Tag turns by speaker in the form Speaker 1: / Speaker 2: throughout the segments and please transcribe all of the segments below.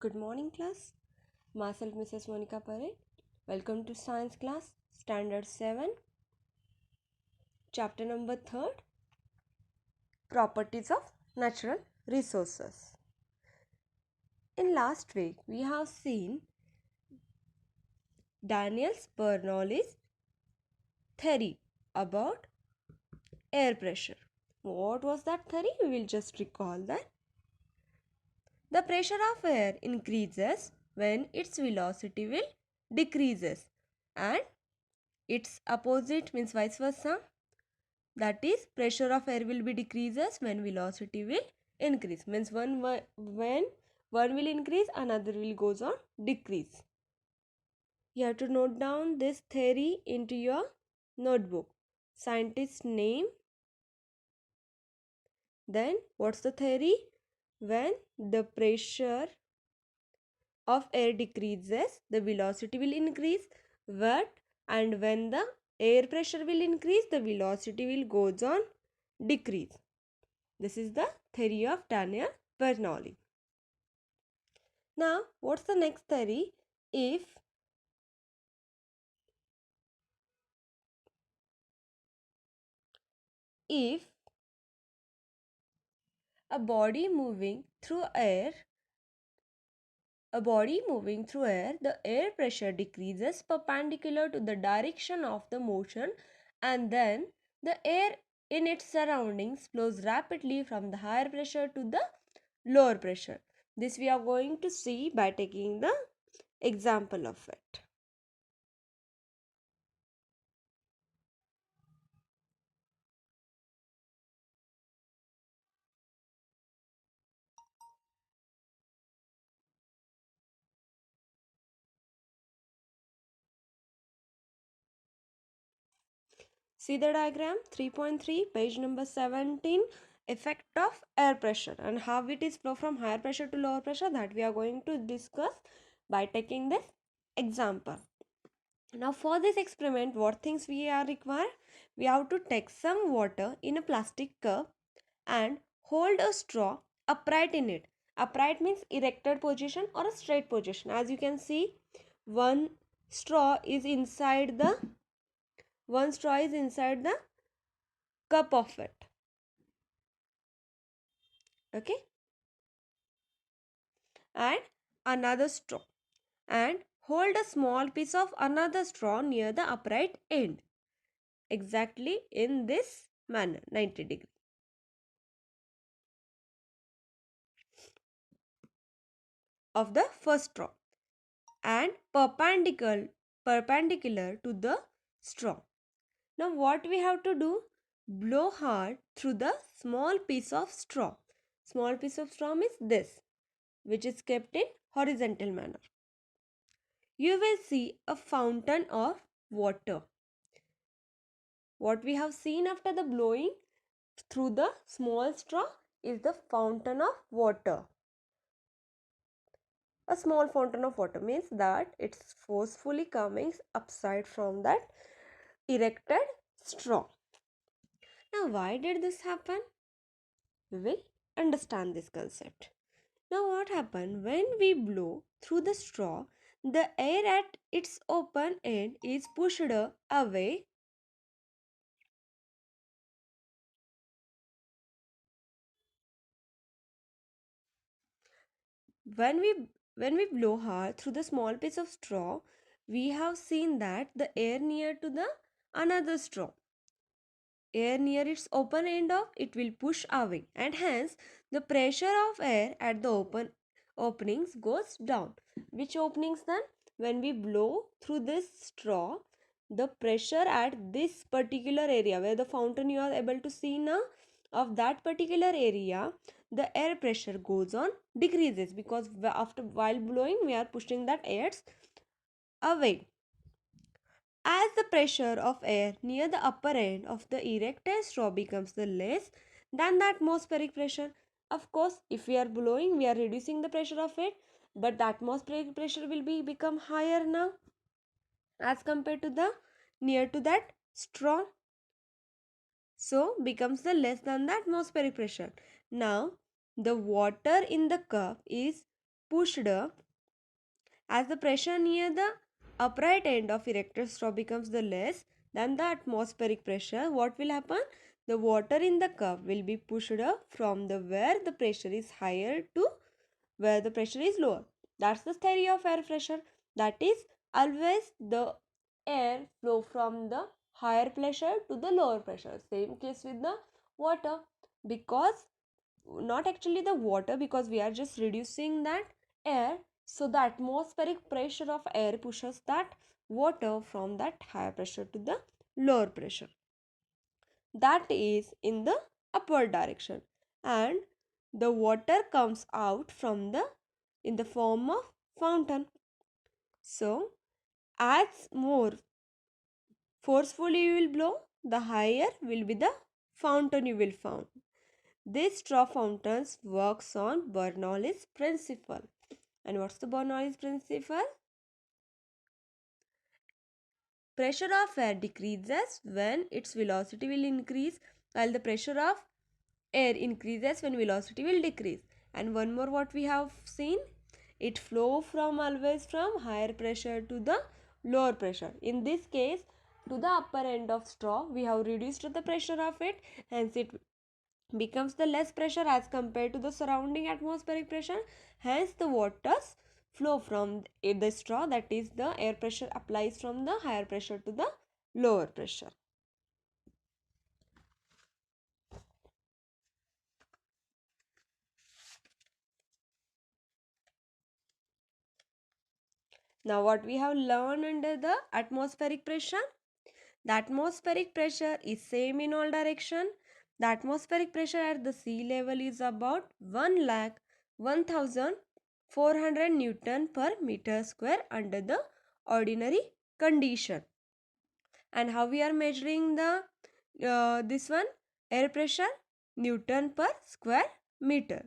Speaker 1: Good morning, class. Myself, Mrs. Monica Pare. Welcome to Science class, Standard 7, Chapter number 3, Properties of Natural Resources. In last week, we have seen Daniel Bernoulli's theory about air pressure. What was that theory? We will just recall that. The pressure of air increases when its velocity will decreases, and its opposite means vice versa. That is, pressure of air will be decreases when velocity will increase. Means when one will increase, another will goes on decrease. You have to note down this theory into your notebook. Scientist name. Then what's the theory? When the pressure of air decreases, the velocity will increase. And when the air pressure will increase, the velocity will goes on decrease. This is the theory of Daniel Bernoulli. Now, what's the next theory? If a body moving through air, the air pressure decreases perpendicular to the direction of the motion, and then the air in its surroundings flows rapidly from the higher pressure to the lower pressure. This we are going to see by taking the example of it. See the diagram 3.3, page number 17, effect of air pressure and how it is flow from higher pressure to lower pressure, that we are going to discuss by taking this example. Now for this experiment, what things we are required? We have to take some water in a plastic cup and hold a straw upright in it. Upright means erected position or a straight position. As you can see, one straw is inside the cup of it. Okay, and another straw, and hold a small piece of another straw near the upright end, exactly in this manner, 90 degree. Of the first straw and perpendicular to the straw. Now what we have to do? Blow hard through the small piece of straw. Small piece of straw means this, which is kept in horizontal manner. You will see a fountain of water. What we have seen after the blowing through the small straw is the fountain of water. A small fountain of water means that it's forcefully coming upside from that erected straw. Now, why did this happen? We will understand this concept. Now, what happened when we blow through the straw? The air at its open end is pushed away. When we blow hard through the small piece of straw, we have seen that the air near to the another straw, air near its open end of it will push away, and hence the pressure of air at the openings goes down. Which openings then? When we blow through this straw, the pressure at this particular area where the fountain you are able to see now, of that particular area, the air pressure goes on decreases, because after while blowing we are pushing that air away. As the pressure of air near the upper end of the erected straw becomes the less than the atmospheric pressure. Of course, if we are blowing, we are reducing the pressure of it, but the atmospheric pressure will become higher now as compared to the near to that straw. So becomes the less than the atmospheric pressure. Now the water in the cup is pushed as the pressure near the upright end of erected straw becomes the less than the atmospheric pressure, what will happen? The water in the cup will be pushed up from the where the pressure is higher to where the pressure is lower. That's the theory of air pressure. That is always the air flow from the higher pressure to the lower pressure. Same case with the water, because not actually the water, because we are just reducing that air, so the atmospheric pressure of air pushes that water from that higher pressure to the lower pressure, that is in the upward direction, and the water comes out from the in the form of fountain. So as more forcefully you will blow, the higher will be the fountain you will found. This straw fountains works on Bernoulli's principle. And what's the Bernoulli's principle? Pressure of air decreases when its velocity will increase, while the pressure of air increases when velocity will decrease. And one more what we have seen, it flow from always from higher pressure to the lower pressure. In this case, to the upper end of straw, we have reduced the pressure of it, hence it becomes the less pressure as compared to the surrounding atmospheric pressure. Hence the waters flow from the straw, that is the air pressure applies from the higher pressure to the lower pressure. Now what we have learned under the atmospheric pressure? The atmospheric pressure is same in all direction. The atmospheric pressure at the sea level is about 1 lakh 1400 Newton per meter square under the ordinary condition. And how we are measuring the this one, air pressure, Newton per square meter.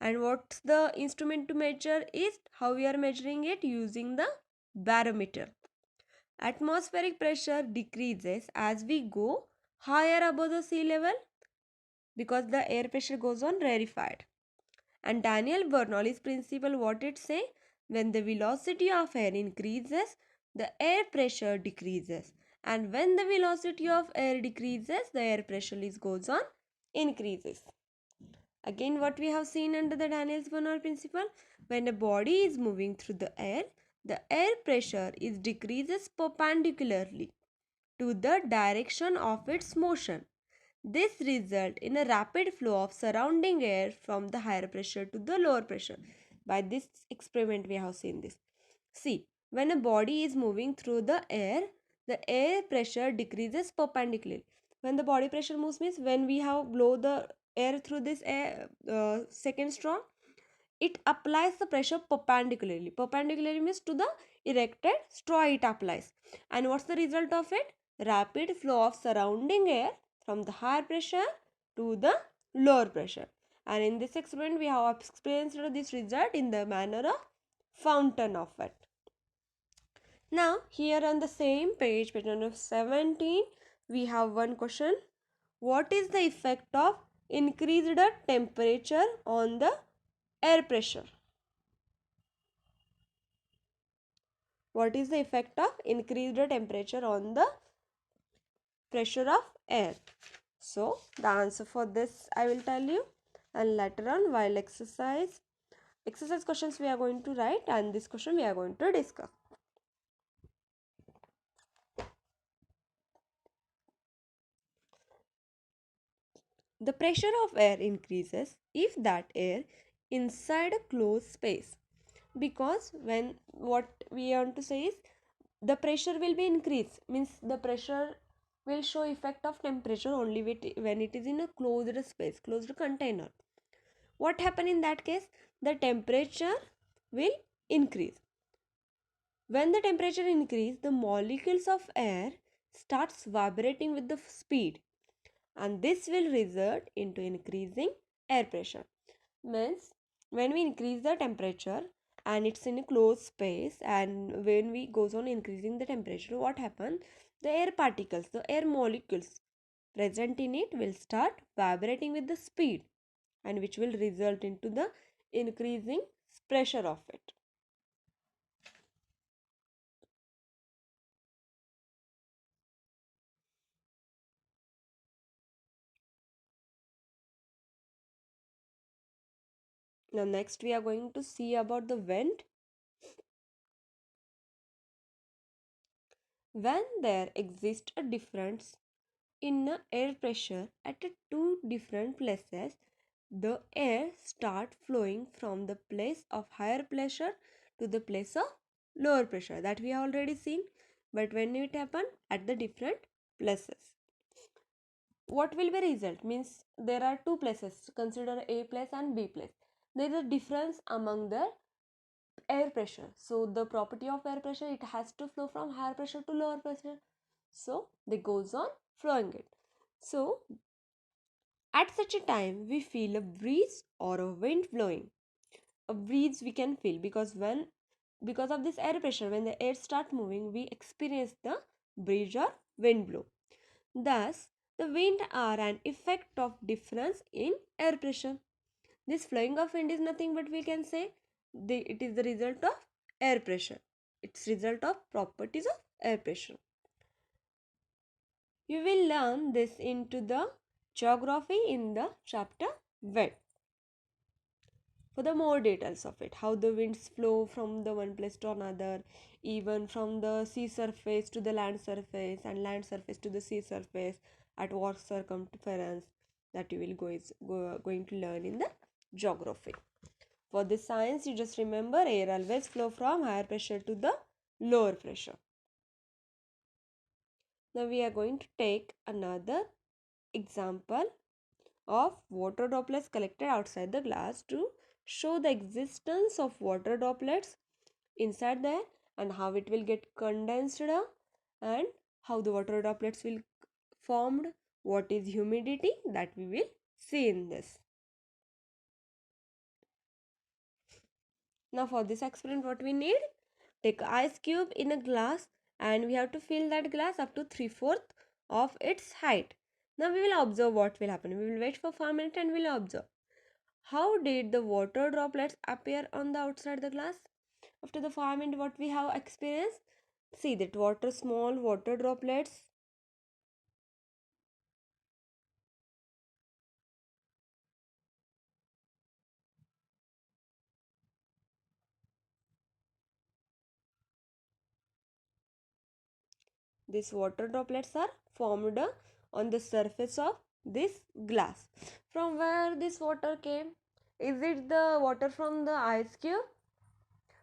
Speaker 1: And what's the instrument to measure is how we are measuring it using the barometer. Atmospheric pressure decreases as we go higher above the sea level because the air pressure goes on rarefied. And Daniel Bernoulli's principle, what it say? When the velocity of air increases, the air pressure decreases. And when the velocity of air decreases, the air pressure goes on increases. Again, what we have seen under the Daniel's Bernoulli principle, when a body is moving through the air pressure is decreases perpendicularly to the direction of its motion. This results in a rapid flow of surrounding air from the higher pressure to the lower pressure. By this experiment, we have seen this. See, when a body is moving through the air pressure decreases perpendicularly. When the body pressure moves means when we have blow the air through this air, second straw, it applies the pressure perpendicularly. Perpendicularly means to the erected straw it applies. And what's the result of it? Rapid flow of surrounding air from the higher pressure to the lower pressure. And in this experiment, we have experienced this result in the manner of fountain of it. Now, here on the same page, page number 17, we have one question. What is the effect of increased temperature on the air pressure? What is the effect of increased temperature on the pressure of air? So, the answer for this I will tell you, and later on while exercise questions we are going to write, and this question we are going to discuss. The pressure of air increases if that air inside a closed space, because when what we want to say is the pressure will be increased, means the pressure will show effect of temperature only when it is in a closed space, closed container. What happen in that case? The temperature will increase. When the temperature increase, the molecules of air starts vibrating with the speed, and this will result into increasing air pressure. Means when we increase the temperature and it's in a closed space, and when we goes on increasing the temperature, what happens? The air particles, the air molecules present in it will start vibrating with the speed, and which will result into the increasing pressure of it. Now next we are going to see about the vent. When there exists a difference in the air pressure at two different places, the air start flowing from the place of higher pressure to the place of lower pressure, that we have already seen. But when it happen at the different places, what will be result means there are two places, consider A place and B place. There is a difference among the air pressure. So the property of air pressure, it has to flow from higher pressure to lower pressure. So they goes on flowing it. So at such a time we feel a breeze or a wind blowing. A breeze we can feel because of this air pressure, when the air start moving we experience the breeze or wind blow. Thus the wind are an effect of difference in air pressure. This flowing of wind is nothing but we can say it is the result of air pressure. It's result of properties of air pressure. You will learn this into the geography in the chapter wind. For the more details of it, how the winds flow from the one place to another, even from the sea surface to the land surface and land surface to the sea surface, at what circumference, that you will going to learn in the geography. For this science, you just remember air always flow from higher pressure to the lower pressure. Now we are going to take another example of water droplets collected outside the glass to show the existence of water droplets inside there and how it will get condensed down and how the water droplets will formed, what is humidity, that we will see in this. Now for this experiment what we need, take ice cube in a glass and we have to fill that glass up to 3/4 of its height. Now we will observe what will happen. We will wait for 5 minutes and we will observe. How did the water droplets appear on the outside the glass? After the 5 minutes what we have experienced? See that small water droplets. These water droplets are formed on the surface of this glass. From where this water came? Is it the water from the ice cube?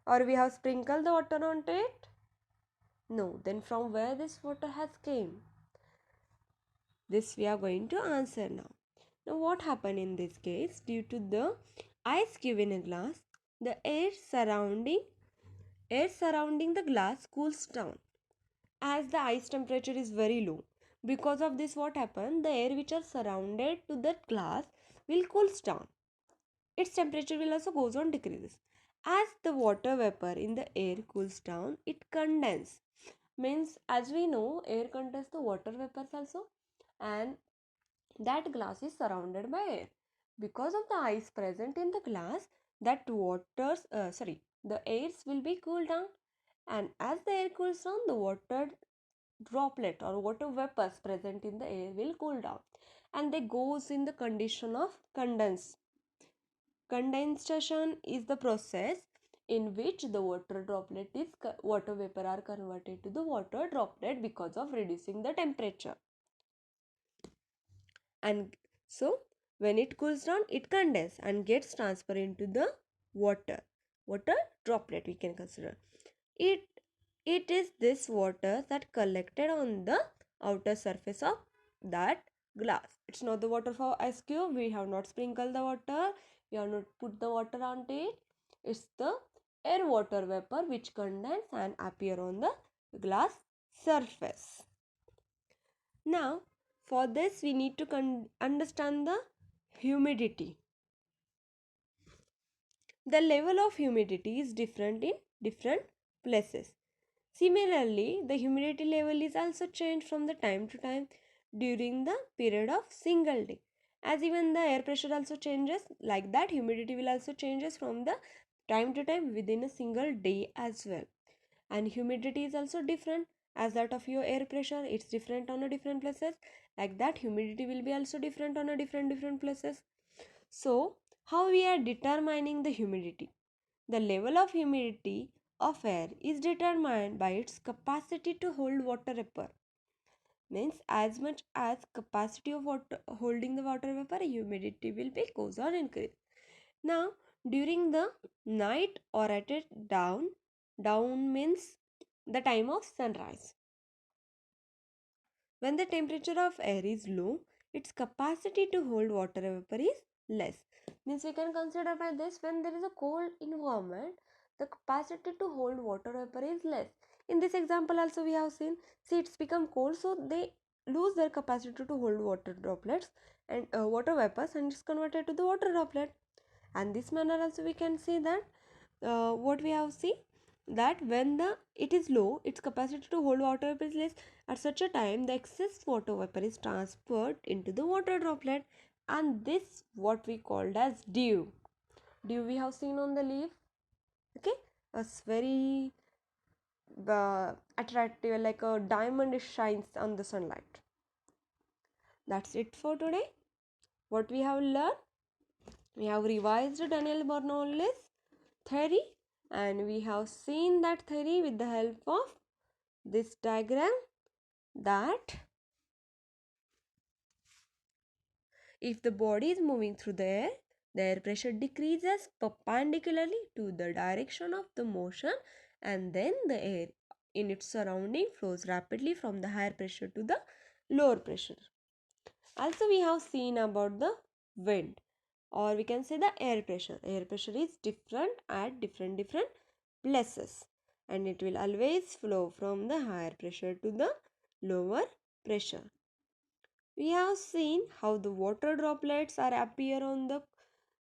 Speaker 1: Or we have sprinkled the water onto it? No. Then from where this water has came? This we are going to answer now. Now what happened in this case? Due to the ice cube in a glass, the air surrounding the glass cools down as the ice temperature is very low. Because of this what happened? The air which are surrounded to the glass will cools down. Its temperature will also goes on decreases. As the water vapor in the air cools down, it condenses. Means as we know, air contains the water vapors also, and that glass is surrounded by air. Because of the ice present in the glass, that the airs will be cooled down, and as the air cools down, the water droplet or water vapors present in the air will cool down, and they goes in the condition of condense. Condensation is the process in which the water vapor are converted to the water droplet because of reducing the temperature. And so when it cools down, it condenses and gets transferred into the water droplet, we can consider it. It is this water that collected on the outer surface of that glass. It's not the water for ice cube. We have not sprinkled the water. We have not put the water onto it. It's the air water vapor which condense and appear on the glass surface. Now, for this we need to understand the humidity. The level of humidity is different in different places. Similarly, the humidity level is also changed from the time to time during the period of single day. As even the air pressure also changes, like that humidity will also changes from the time to time within a single day as well. And humidity is also different as that of your air pressure. It's different on a different places. Like that, humidity will be also different on a different places. So how we are determining the humidity? The level of humidity of air is determined by its capacity to hold water vapor. Means as much as capacity of water holding the water vapor, humidity will be goes on increase. Now during the night or at it down means the time of sunrise. When the temperature of air is low, its capacity to hold water vapor is less. Means we can consider by this, when there is a cold environment, the capacity to hold water vapor is less. In this example also we have seen, see it's become cold, so they lose their capacity to hold water droplets and water vapors, and it's converted to the water droplet. And this manner also we can see that what we have seen, that when the it is low, its capacity to hold water vapor is less. At such a time, the excess water vapor is transferred into the water droplet, and this what we called as dew. Dew we have seen on the leaf. Okay, it's very attractive, like a diamond, it shines on the sunlight. That's it for today. What we have learned, we have revised Daniel Bernoulli's theory, and we have seen that theory with the help of this diagram, that if the body is moving through the air pressure decreases perpendicularly to the direction of the motion, and then the air in its surrounding flows rapidly from the higher pressure to the lower pressure. Also we have seen about the wind, or we can say the air pressure. Air pressure is different at different places, and it will always flow from the higher pressure to the lower pressure. We have seen how the water droplets are appear on the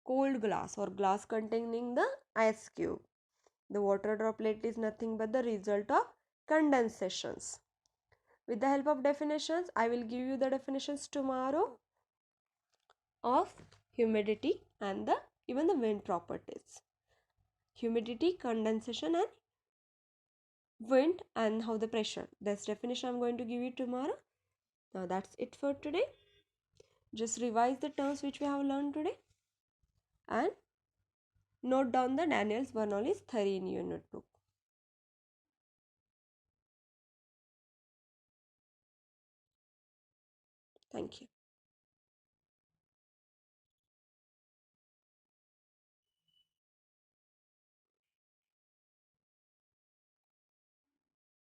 Speaker 1: cold glass or glass containing the ice cube. The water droplet is nothing but the result of condensations. With the help of definitions, I will give you the definitions tomorrow of humidity and the even the wind properties. Humidity, condensation, and wind, and how the pressure. This definition I'm going to give you tomorrow. Now that's it for today. Just revise the terms which we have learned today, and note down the Daniels Bernoulli's theory in your notebook. Thank you.